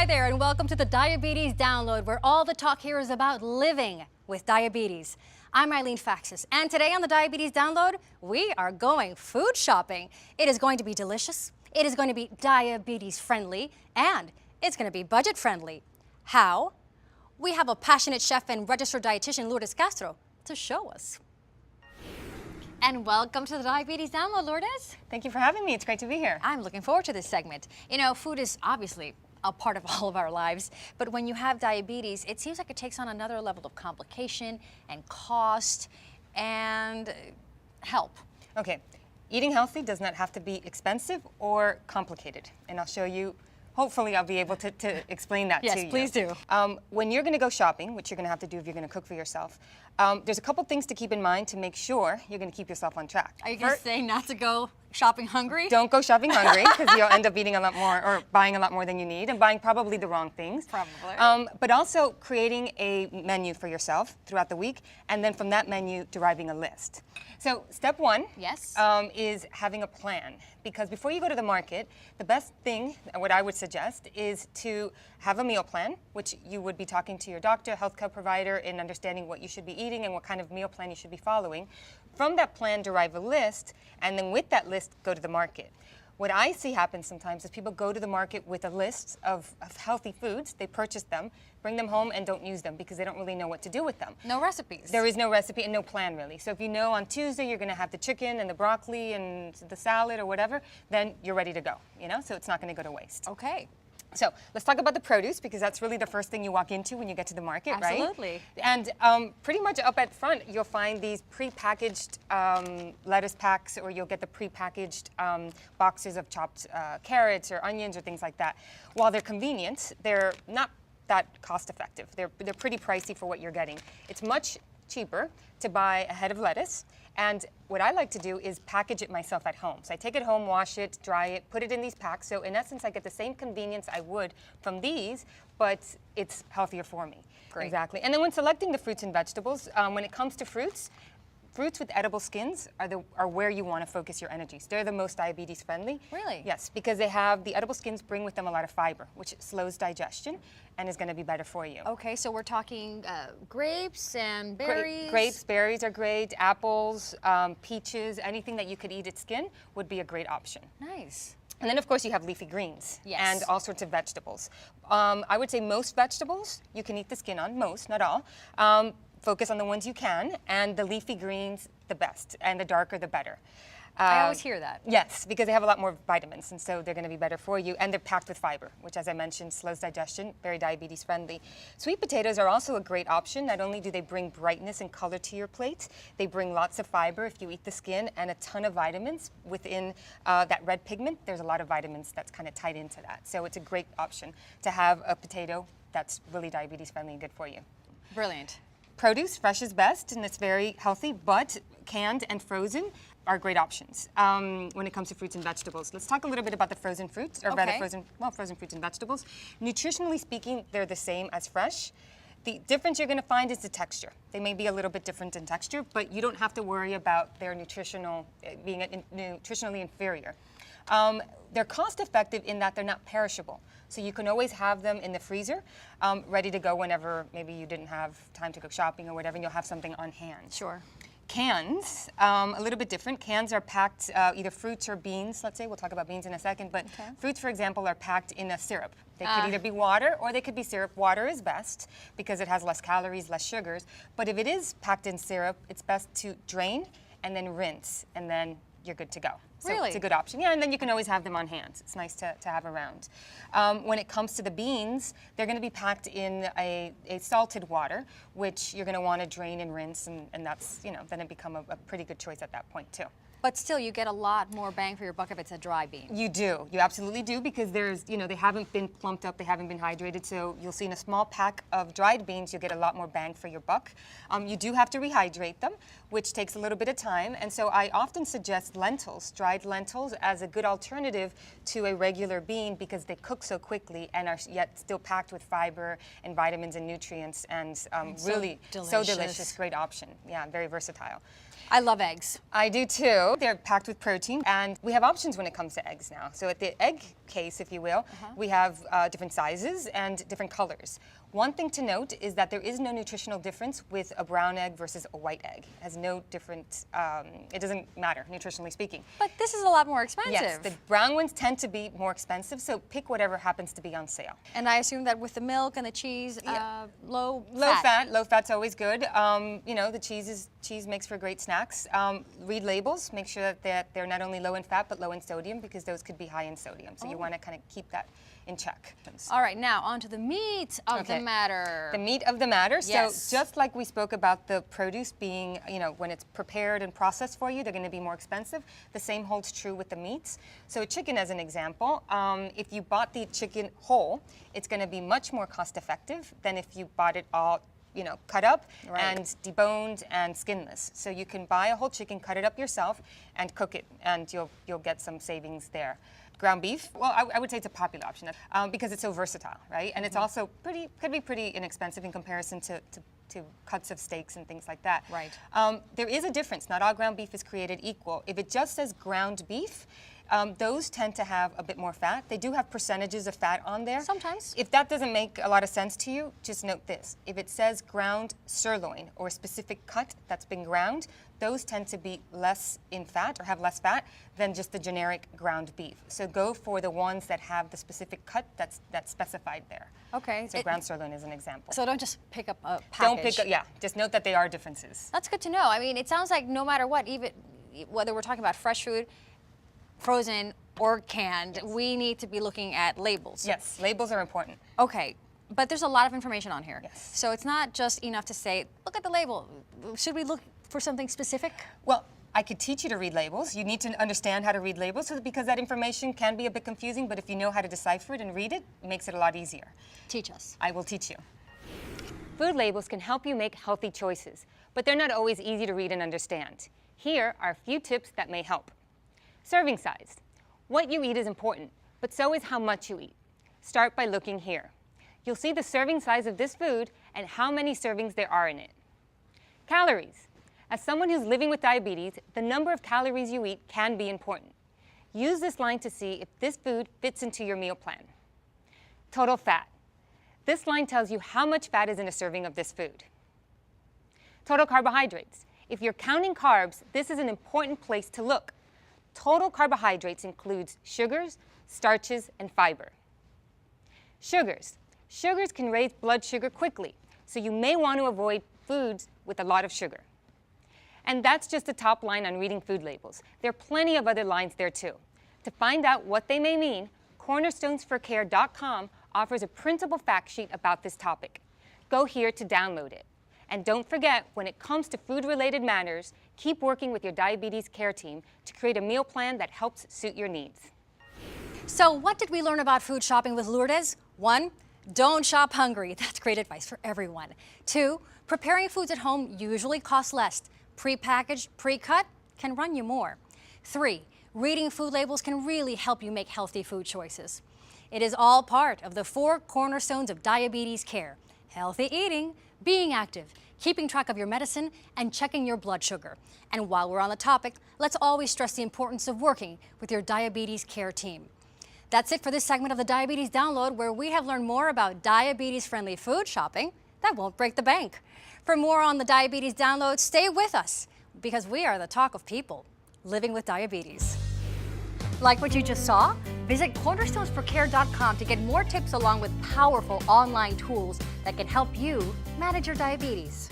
there, and welcome to the Diabetes Download, where all the talk here is about living with diabetes. I'm Eileen Faxas, and today on the Diabetes Download, we are going food shopping. It is going to be delicious, it is going to be diabetes friendly, and it's going to be budget friendly. How? We have a passionate chef and registered dietitian, Lourdes Castro, to show us. And welcome to the Diabetes Download, Lourdes. Thank you for having me. It's great to be here. I'm looking forward to this segment. You know, food is obviously a part of all of our lives, but when you have diabetes, it seems like it takes on another level of complication and cost and help. Okay, eating healthy does not have to be expensive or complicated, and I'll show you. Hopefully I'll be able to explain that to you. Yes, please do. When you're going to go shopping, which you're going to have to do if you're going to cook for yourself, there's a couple things to keep in mind to make sure you're going to keep yourself on track. Are you going to say not to go shopping hungry? Don't go shopping hungry, because you'll end up eating a lot more or buying a lot more than you need and buying probably the wrong things. Probably. But also creating a menu for yourself throughout the week, and then from that menu deriving a list. So step one Yes. is having a plan, because before you go to the market, the best thing, what I would suggest, is to have a meal plan, which you would be talking to your doctor, healthcare provider, in understanding what you should be eating and what kind of meal plan you should be following. From that plan, derive a list, and then with that list, go to the market. What I see happen sometimes is people go to the market with a list of healthy foods, they purchase them, bring them home, and don't use them because they don't really know what to do with them. No recipes. There is no recipe and no plan, really. So if you know on Tuesday you're going to have the chicken and the broccoli and the salad or whatever, then you're ready to go, you know? So it's not going to go to waste. Okay. So let's talk about the produce, because that's really the first thing you walk into when you get to the market, right? Absolutely. And pretty much up at front, you'll find these pre-packaged lettuce packs, or you'll get the pre-packaged boxes of chopped carrots or onions or things like that. While they're convenient, they're not that cost effective. They're pretty pricey for what you're getting. It's much cheaper to buy a head of lettuce. And what I like to do is package it myself at home. So I take it home, wash it, dry it, put it in these packs. So in essence, I get the same convenience I would from these, but it's healthier for me. Great. Exactly. And then when selecting the fruits and vegetables, when it comes to fruits with edible skins are where you want to focus your energies. They're the most diabetes friendly. Really? Yes, because the edible skins bring with them a lot of fiber, which slows digestion and is going to be better for you. Okay, so we're talking grapes and berries. Grapes, berries are great, apples, peaches, anything that you could eat its skin would be a great option. Nice. And then, of course, you have leafy greens. Yes. And all sorts of vegetables. I would say most vegetables you can eat the skin on, most, not all. Focus on the ones you can, and the leafy greens, the best, and the darker, the better. I always hear that. Yes, because they have a lot more vitamins, and so they're going to be better for you, and they're packed with fiber, which, as I mentioned, slows digestion, very diabetes friendly. Sweet potatoes are also a great option. Not only do they bring brightness and color to your plate, they bring lots of fiber if you eat the skin, and a ton of vitamins within that red pigment. There's a lot of vitamins that's kind of tied into that, so it's a great option to have a potato that's really diabetes friendly and good for you. Brilliant. Produce, fresh is best, and it's very healthy, but canned and frozen are great options when it comes to fruits and vegetables. Let's talk a little bit about the frozen fruits, or rather frozen fruits and vegetables. Nutritionally speaking, they're the same as fresh. The difference you're going to find is the texture. They may be a little bit different in texture, but you don't have to worry about their being nutritionally inferior. They're cost effective in that they're not perishable. So you can always have them in the freezer, ready to go whenever maybe you didn't have time to go shopping or whatever, and you'll have something on hand. Sure. Cans, a little bit different. Cans are packed either fruits or beans, let's say. We'll talk about beans in a second, but fruits, for example, are packed in a syrup. They could either be water or they could be syrup. Water is best because it has less calories, less sugars. But if it is packed in syrup, it's best to drain and then rinse, and then you're good to go. So Really? It's a good option. Yeah, and then you can always have them on hand. It's nice to have around. When it comes to the beans, they're going to be packed in a salted water, which you're going to want to drain and rinse, and that's, then it become a pretty good choice at that point too. But still, you get a lot more bang for your buck if it's a dry bean. You do. You absolutely do, because there's, they haven't been plumped up, they haven't been hydrated. So you'll see in a small pack of dried beans, you'll get a lot more bang for your buck. You do have to rehydrate them, which takes a little bit of time. And so I often suggest lentils, dried lentils, as a good alternative to a regular bean, because they cook so quickly and are yet still packed with fiber and vitamins and nutrients, and really so delicious. Great option. Yeah, very versatile. I love eggs. I do too. They're packed with protein, and we have options when it comes to eggs now. So at the egg case, if you will, we have different sizes and different colors. One thing to note is that there is no nutritional difference with a brown egg versus a white egg. It has no different, it doesn't matter, nutritionally speaking. But this is a lot more expensive. Yes, the brown ones tend to be more expensive, so pick whatever happens to be on sale. And I assume that with the milk and the cheese, low fat's always good. You know, the cheese makes for great snacks. Read labels, make sure that they're not only low in fat, but low in sodium, because those could be high in sodium. So you want to kind of keep that in check. All right, now on to the meat of the matter. The meat of the matter. Yes. So just like we spoke about the produce being, you know, when it's prepared and processed for you, they're going to be more expensive. The same holds true with the meats. So chicken as an example, if you bought the chicken whole, it's going to be much more cost effective than if you bought it all, you know, cut up and deboned and skinless. So you can buy a whole chicken, cut it up yourself, and cook it, and you'll get some savings there. Ground beef, well, I would say it's a popular option because it's so versatile, right? And it's also could be pretty inexpensive in comparison to cuts of steaks and things like that. Right. There is a difference. Not all ground beef is created equal. If it just says ground beef, those tend to have a bit more fat. They do have percentages of fat on there. Sometimes. If that doesn't make a lot of sense to you, just note this. If it says ground sirloin or a specific cut that's been ground, those tend to be less in fat or have less fat than just the generic ground beef. So go for the ones that have the specific cut that's specified there. Okay. So ground sirloin is an example. So don't just pick up a package. Don't pick up, yeah, just note that they are differences. That's good to know. I mean, it sounds like no matter what, even whether we're talking about fresh food, frozen or canned, we need to be looking at labels. Yes, labels are important. Okay, but there's a lot of information on here. Yes. So it's not just enough to say, look at the label. Should we look for something specific? Well, I could teach you to read labels. You need to understand how to read labels because that information can be a bit confusing, but if you know how to decipher it and read it, it makes it a lot easier. Teach us. I will teach you. Food labels can help you make healthy choices, but they're not always easy to read and understand. Here are a few tips that may help. Serving size. What you eat is important, but so is how much you eat. Start by looking here. You'll see the serving size of this food and how many servings there are in it. Calories. As someone who's living with diabetes, the number of calories you eat can be important. Use this line to see if this food fits into your meal plan. Total fat. This line tells you how much fat is in a serving of this food. Total carbohydrates. If you're counting carbs, this is an important place to look. Total carbohydrates includes sugars, starches, and fiber. Sugars. Sugars can raise blood sugar quickly, so you may want to avoid foods with a lot of sugar. And that's just the top line on reading food labels. There are plenty of other lines there too. To find out what they may mean, cornerstonesforcare.com offers a printable fact sheet about this topic. Go here to download it. And don't forget, when it comes to food-related matters, keep working with your diabetes care team to create a meal plan that helps suit your needs. So what did we learn about food shopping with Lourdes? 1, don't shop hungry. That's great advice for everyone. 2, preparing foods at home usually costs less. Pre-packaged, pre-cut can run you more. 3, reading food labels can really help you make healthy food choices. It is all part of the 4 cornerstones of diabetes care: healthy eating, being active, keeping track of your medicine, and checking your blood sugar. And while we're on the topic, let's always stress the importance of working with your diabetes care team. That's it for this segment of the Diabetes Download, where we have learned more about diabetes-friendly food shopping that won't break the bank. For more on the Diabetes Download, stay with us, because we are the talk of people living with diabetes. Like what you just saw? Visit cornerstonesforcare.com to get more tips along with powerful online tools that can help you manage your diabetes.